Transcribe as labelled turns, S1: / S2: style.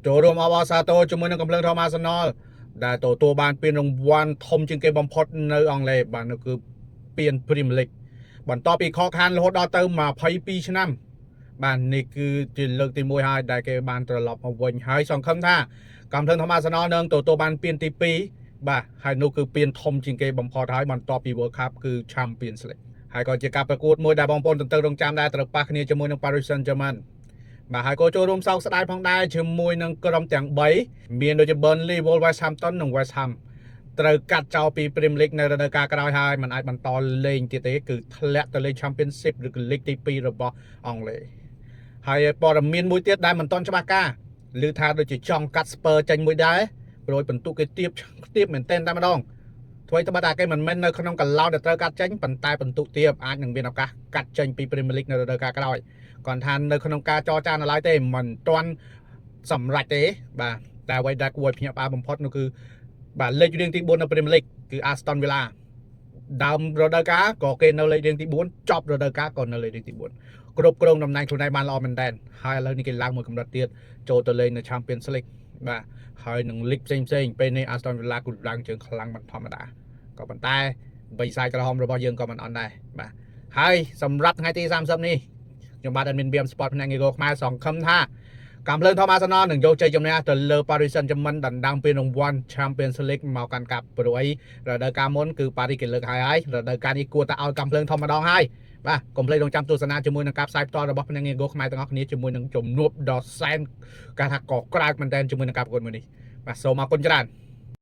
S1: ចូលរួមអបអរសាទរជាមួយនឹងកំភ្លើងធម្មអាសនលដែលទទួលបានពានរង្វាន់ធំជាងគេបំផុតនៅអង់គ្លេសបាទនោះគឺពាន Premier League បន្ទាប់ពីខកខានរហូតដល់ទៅ22ឆ្នាំបាទនេះគឺជាលើកទី1ហើយដែលគេបានត្រឡប់មកវិញហើយសង្ឃឹមថាកំភ្លើងធម្មអាសនលនឹងទទួលបានពានទី2បាទហើយនោះគឺពានធំជាងគេបំផុតហើយបន្ទាប់ពី World Cup គឺ Champions League ហើយក៏ជាការប្រកួតមួយដែលបងប្អូនទន្ទឹងរង់ចាំដែរត្រូវប៉ះគ្នាជាមួយនឹង Paris Saint-Germain បាទហើយក៏ចូលរួមសោកស្ដាយផងដែរជាមួយនឹងក្រុមទាំង3មានដូចជា Burnley, Wolverhampton និង West Ham ត្រូវកាត់ចោលពី Premier League នៅរដូវកាលក្រោយហើយមិនអាចបន្តលេងទៀតទេគឺធ្លាក់ទៅលេង Championship ឬក៏ League ទី2របស់អង់គ្លេសហើយព័ត៌មានមួយទៀតដែលមិនទាន់ច្បាស់ការឮថាដូចជាចង់កាត់ Spurs ចេញមួយដែរព្រោះបន្ទុកគេទៀបមែនទែនតែម្ដងធ្វើឲ្យត្បិតតែគេមិនមែននៅក្នុងកន្លោតដែលត្រូវកាត់ចេញប៉ុន្តែបន្ទុកទៀបអាចនឹងមានឱកាសកាត់ចេញពី Premier League នៅរដូវកាលក្រោយគាត់ថានៅក្នុងការចរចានៅឡើយទេមិនទាន់សម្រេចទេបាទតែអ្វីដែលគួរឲ្យភ្ញាក់ផ្អើលបំផុតនោះគឺបាទលេខរៀងទី4នៅ Premier League គឺ Aston Villa ដើមរដូវកាលក៏គេនៅលេខរៀងទី4ចប់រដូវកាលក៏នៅលេខរៀងទី4គ្រប់គ្រងតំណែងខ្លួនឯងបានល្អមែនតើហើយឥឡូវនេះគេឡើងមួយកម្រិតទៀតចូលទៅលេងនៅ Champions League បាទហើយនឹង League ផ្សេងពេលនេះ Aston Villa គឺឡើងជើងខ្លាំងមិនធម្មតាក៏ប៉ុន្តែបិសាចក្រហមរបស់យើងក៏មិនអន់ដែរបាទហើយសម្រាប់ថ្ងៃទី30នេះខ្ញុំបាទ admin BM Sport ផ្នែក Ego ខ្មែរសង្ឃឹមថាកំភ្លើងធម្មអាសនលនឹងយកជ័យជំនះទៅលើ Paris Saint-Germain ដណ្ដើមពានរង្វាន់ Champions League មកកាន់កាប់ព្រោះអីរដូវកាលមុនគឺ Paris គេលើកហើយរដូវកាលនេះគួរតែឲ្យកំភ្លើងធំម្ដងហើយបាទកុំភ្លេចរងចាំទស្សនាជាមួយនឹងការផ្សាយផ្ទាល់របស់ផ្នែក Ego ខ្មែរទាំងអស់គ្នាជាមួយនឹងជំនួបដ៏សែនការថាកក្រៅមែនទែនជាមួយនឹងការប្រកួតមួយនេះបាទសូមអរគុណច្រើន